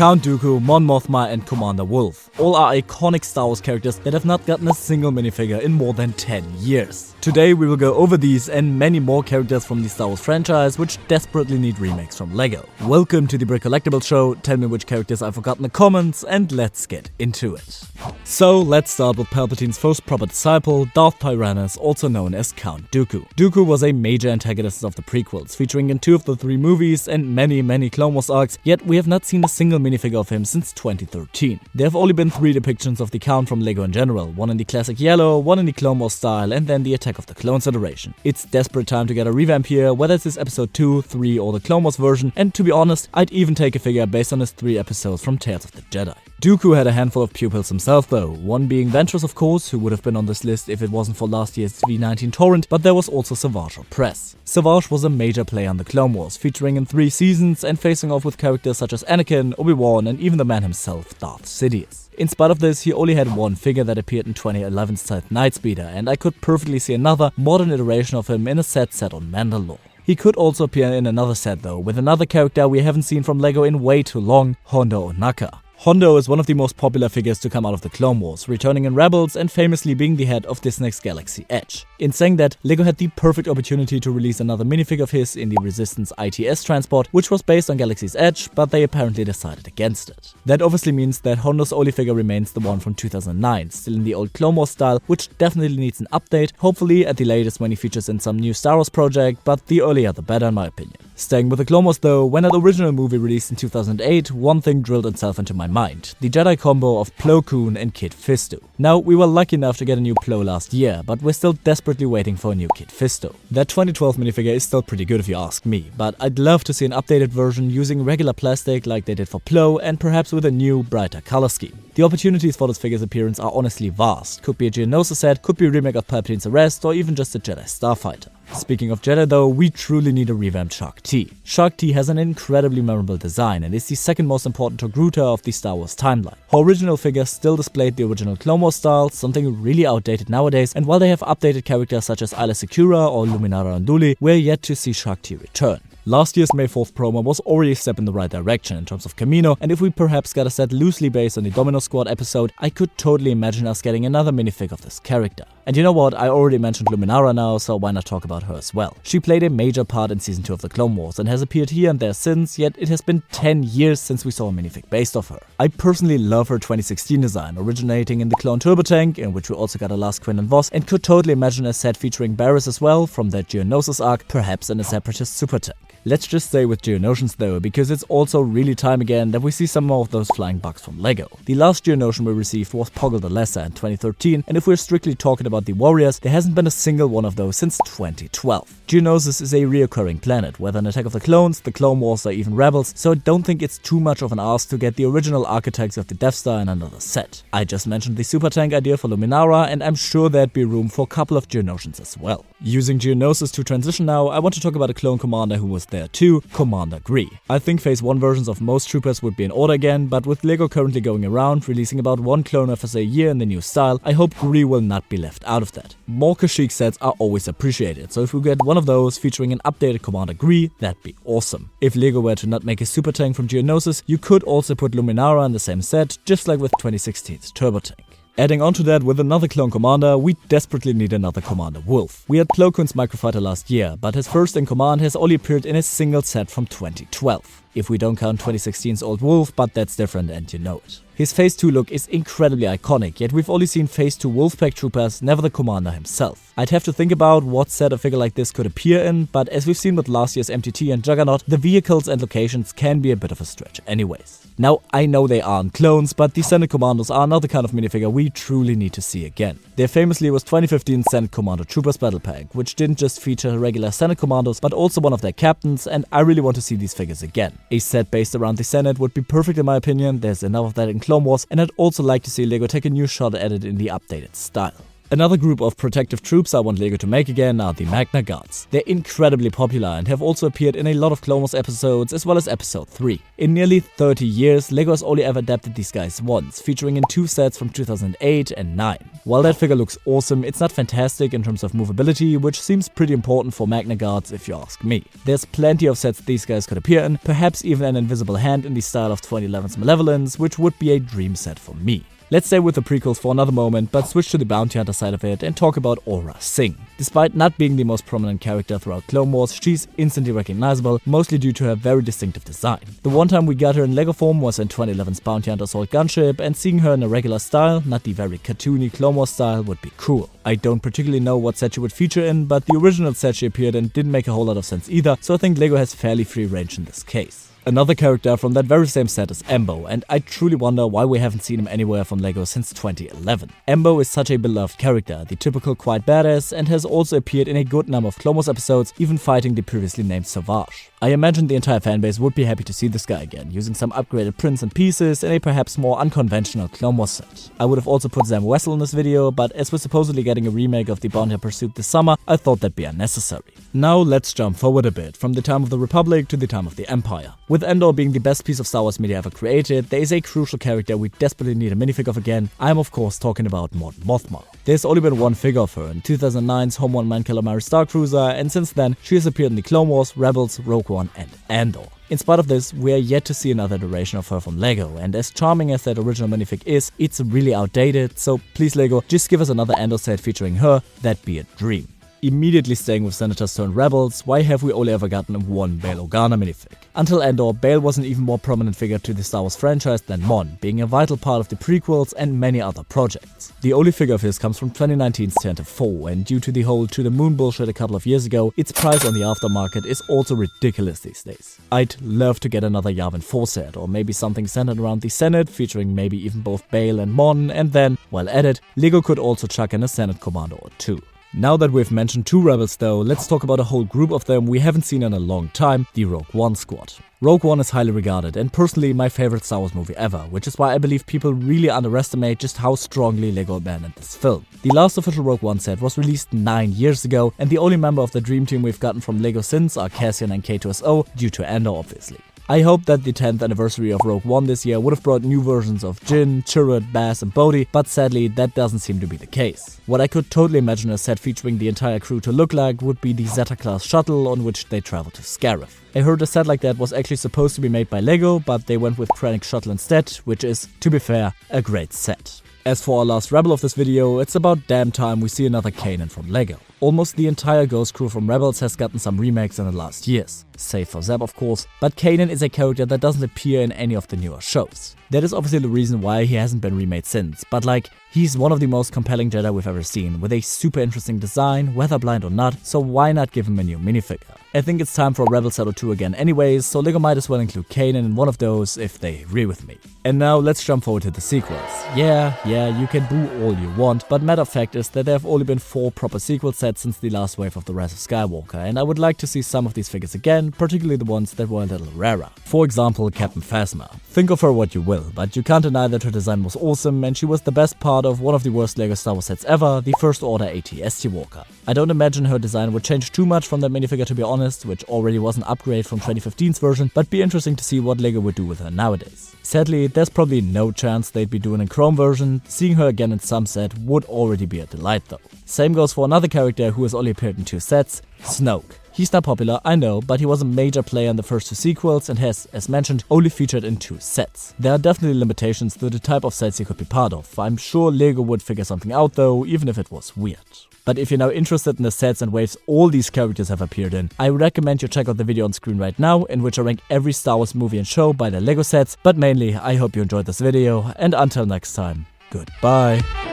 Count Dooku, Mon Mothma and Commander Wolffe. All are iconic Star Wars characters that have not gotten a single minifigure in more than 10 years. Today we will go over these and many more characters from the Star Wars franchise which desperately need remakes from LEGO. Welcome to the Brick Collectibles Show, tell me which characters I forgot in the comments and let's get into it. So let's start with Palpatine's first proper disciple, Darth Tyrannus, also known as Count Dooku. Dooku was a major antagonist of the prequels, featuring in 2 of the 3 movies and many Clone Wars arcs, yet we have not seen a single minifigure of him since 2013. There have only been 3 depictions of the Count from LEGO in general, one in the classic yellow, one in the Clone Wars style, and then the Attack of the Clones iteration. It's desperate time to get a revamp here, whether it's episode 2, 3 or the Clone Wars version, and to be honest, I'd even take a figure based on his 3 episodes from Tales of the Jedi. Dooku had a handful of pupils himself though, one being Ventress of course, who would have been on this list if it wasn't for last year's V19 torrent, but there was also Savage Opress. Savage was a major player on the Clone Wars, featuring in 3 seasons and facing off with characters such as Anakin, Obi-Wan and even the man himself, Darth Sidious. In spite of this, he only had one figure that appeared in 2011's Sith Nightspeeder, and I could perfectly see another, modern iteration of him in a set on Mandalore. He could also appear in another set though, with another character we haven't seen from LEGO in way too long, Hondo Ohnaka. Hondo is one of the most popular figures to come out of the Clone Wars, returning in Rebels and famously being the head of Disney's Galaxy Edge. In saying that, LEGO had the perfect opportunity to release another minifigure of his in the Resistance ITS transport, which was based on Galaxy's Edge, but they apparently decided against it. That obviously means that Hondo's only figure remains the one from 2009, still in the old Clone Wars style, which definitely needs an update, hopefully at the latest when he features in some new Star Wars project, but the earlier the better in my opinion. Staying with the Clone Wars though, when that original movie released in 2008, one thing drilled itself into my mind, the Jedi combo of Plo Koon and Kit Fisto. Now, we were lucky enough to get a new Plo last year, but we're still desperately waiting for a new Kit Fisto. That 2012 minifigure is still pretty good if you ask me, but I'd love to see an updated version using regular plastic like they did for Plo and perhaps with a new, brighter color scheme. The opportunities for this figure's appearance are honestly vast. Could be a Geonosis set, could be a remake of Palpatine's Arrest, or even just a Jedi Starfighter. Speaking of Jedi though, we truly need a revamped Shaak Ti. Shaak Ti has an incredibly memorable design and is the second most important Togruta of the Star Wars timeline. Her original figure still displayed the original Clone Wars style, something really outdated nowadays, and while they have updated characters such as Aayla Secura or Luminara Unduli, we're yet to see Shaak Ti return. Last year's May 4th promo was already a step in the right direction in terms of Camino, and if we perhaps got a set loosely based on the Domino Squad episode, I could totally imagine us getting another minifig of this character. And you know what, I already mentioned Luminara now, so why not talk about her as well. She played a major part in Season 2 of the Clone Wars and has appeared here and there since, yet it has been 10 years since we saw a minifig based off her. I personally love her 2016 design, originating in the Clone Turbo Tank, in which we also got a Last Quinn and Voss, and could totally imagine a set featuring Barriss as well, from that Geonosis arc, perhaps in a Separatist Super Tank. Let's just stay with Geonosians though, because it's also really time again that we see some more of those flying bugs from LEGO. The last Geonosian we received was Poggle the Lesser in 2013, and if we're strictly talking about the warriors, there hasn't been a single one of those since 2012. Geonosis is a reoccurring planet, whether in Attack of the Clones, the Clone Wars or even Rebels, so I don't think it's too much of an ask to get the original architects of the Death Star in another set. I just mentioned the super tank idea for Luminara, and I'm sure there'd be room for a couple of Geonosians as well. Using Geonosis to transition now, I want to talk about a clone commander who was there too, Commander Gree. I think Phase 1 versions of most troopers would be in order again, but with LEGO currently going around, releasing about one clone FSA a year in the new style, I hope Gree will not be left out of that. More Kashyyyk sets are always appreciated, so if we get one of those featuring an updated Commander Gree, that'd be awesome. If LEGO were to not make a super tank from Geonosis, you could also put Luminara in the same set, just like with 2016's Turbo Tank. Adding on to that with another clone commander, we desperately need another Commander Wolffe. We had Plo Koon's microfighter last year, but his first in command has only appeared in a single set from 2012. If we don't count 2016's old Wolffe, but that's different and you know it. His Phase 2 look is incredibly iconic, yet we've only seen Phase 2 Wolfpack troopers, never the commander himself. I'd have to think about what set a figure like this could appear in, but as we've seen with last year's MTT and Juggernaut, the vehicles and locations can be a bit of a stretch anyways. Now, I know they aren't clones, but the Senate Commandos are another kind of minifigure we truly need to see again. There famously was 2015 Senate Commando Troopers Battle Pack, which didn't just feature regular Senate Commandos, but also one of their captains, and I really want to see these figures again. A set based around the Senate would be perfect in my opinion, there's enough of that in Clone Wars, and I'd also like to see LEGO take a new shot at it in the updated style. Another group of protective troops I want LEGO to make again are the MagnaGuards. They're incredibly popular and have also appeared in a lot of Clone Wars episodes as well as episode 3. In nearly 30 years, LEGO has only ever adapted these guys once, featuring in 2 sets from 2008 and 9. While that figure looks awesome, it's not fantastic in terms of movability, which seems pretty important for MagnaGuards if you ask me. There's plenty of sets these guys could appear in, perhaps even an invisible hand in the style of 2011's Malevolence, which would be a dream set for me. Let's stay with the prequels for another moment, but switch to the bounty hunter side of it and talk about Aurra Sing. Despite not being the most prominent character throughout Clone Wars, she's instantly recognizable, mostly due to her very distinctive design. The one time we got her in LEGO form was in 2011's Bounty Hunter Assault Gunship, and seeing her in a regular style, not the very cartoony Clone Wars style, would be cool. I don't particularly know what set she would feature in, but the original set she appeared in didn't make a whole lot of sense either, so I think LEGO has fairly free range in this case. Another character from that very same set is Embo, and I truly wonder why we haven't seen him anywhere from LEGO since 2011. Embo is such a beloved character, the typical quiet badass, and has also appeared in a good number of Clone Wars episodes, even fighting the previously named Savage. I imagine the entire fanbase would be happy to see this guy again, using some upgraded prints and pieces in a perhaps more unconventional Clone Wars set. I would have also put Zam Wessel in this video, but as we're supposedly getting a remake of the Bounty Hunter Pursuit this summer, I thought that'd be unnecessary. Now let's jump forward a bit, from the time of the Republic to the time of the Empire. With Endor being the best piece of Star Wars media ever created, there is a crucial character we desperately need a minifig of again. I'm of course talking about Mon Mothma. There's only been one figure of her in 2009's Home One Man Killer Mary Star Cruiser, and since then she has appeared in the Clone Wars, Rebels, Rogue One and Andor. In spite of this, we are yet to see another iteration of her from LEGO, and as charming as that original minifig is, it's really outdated, so please LEGO, just give us another Andor set featuring her, that'd be a dream. Immediately staying with Senators turned Rebels, why have we only ever gotten one Bail Organa minifig? Until Andor, Bail was an even more prominent figure to the Star Wars franchise than Mon, being a vital part of the prequels and many other projects. The only figure of his comes from 2019's Tantive 4, and due to the whole To The Moon bullshit a couple of years ago, its price on the aftermarket is also ridiculous these days. I'd love to get another Yavin 4 set, or maybe something centered around the Senate, featuring maybe even both Bail and Mon, and then, while at it, LEGO could also chuck in a Senate Commando or 2. Now that we've mentioned 2 rebels though, let's talk about a whole group of them we haven't seen in a long time, the Rogue One squad. Rogue One is highly regarded and personally my favorite Star Wars movie ever, which is why I believe people really underestimate just how strongly LEGO abandoned this film. The last official Rogue One set was released 9 years ago, and the only member of the dream team we've gotten from LEGO since are Cassian and K2SO, due to Andor obviously. I hope that the 10th anniversary of Rogue One this year would have brought new versions of Jyn, Chirrut, Baz and Bodhi, but sadly that doesn't seem to be the case. What I could totally imagine a set featuring the entire crew to look like would be the Zeta-class shuttle on which they travel to Scarif. I heard a set like that was actually supposed to be made by LEGO, but they went with Krennic's shuttle instead, which is, to be fair, a great set. As for our last rebel of this video, it's about damn time we see another Kanan from LEGO. Almost the entire Ghost crew from Rebels has gotten some remakes in the last years, save for Zeb of course, but Kanan is a character that doesn't appear in any of the newer shows. That is obviously the reason why he hasn't been remade since, but like, he's one of the most compelling Jedi we've ever seen, with a super interesting design, whether blind or not, so why not give him a new minifigure? I think it's time for a Rebel set or 2 again anyways, so LEGO might as well include Kanan in one of those if they agree with me. And now let's jump forward to the sequels. Yeah, you can boo all you want, but matter of fact is that there have only been 4 proper sequel sets since the last wave of The Rise of Skywalker, and I would like to see some of these figures again, particularly the ones that were a little rarer. For example, Captain Phasma. Think of her what you will, but you can't deny that her design was awesome and she was the best part of one of the worst LEGO Star Wars sets ever, the First Order AT-ST Walker. I don't imagine her design would change too much from that minifigure to be honest, which already was an upgrade from 2015's version, but be interesting to see what LEGO would do with her nowadays. Sadly, there's probably no chance they'd be doing a chrome version. Seeing her again in some set would already be a delight though. Same goes for another character who has only appeared in 2 sets, Snoke. He's not popular, I know, but he was a major player in the first 2 sequels and has, as mentioned, only featured in 2 sets. There are definitely limitations to the type of sets he could be part of. I'm sure LEGO would figure something out though, even if it was weird. But if you're now interested in the sets and waves all these characters have appeared in, I recommend you check out the video on screen right now, in which I rank every Star Wars movie and show by their LEGO sets, but mainly I hope you enjoyed this video, and until next time, goodbye.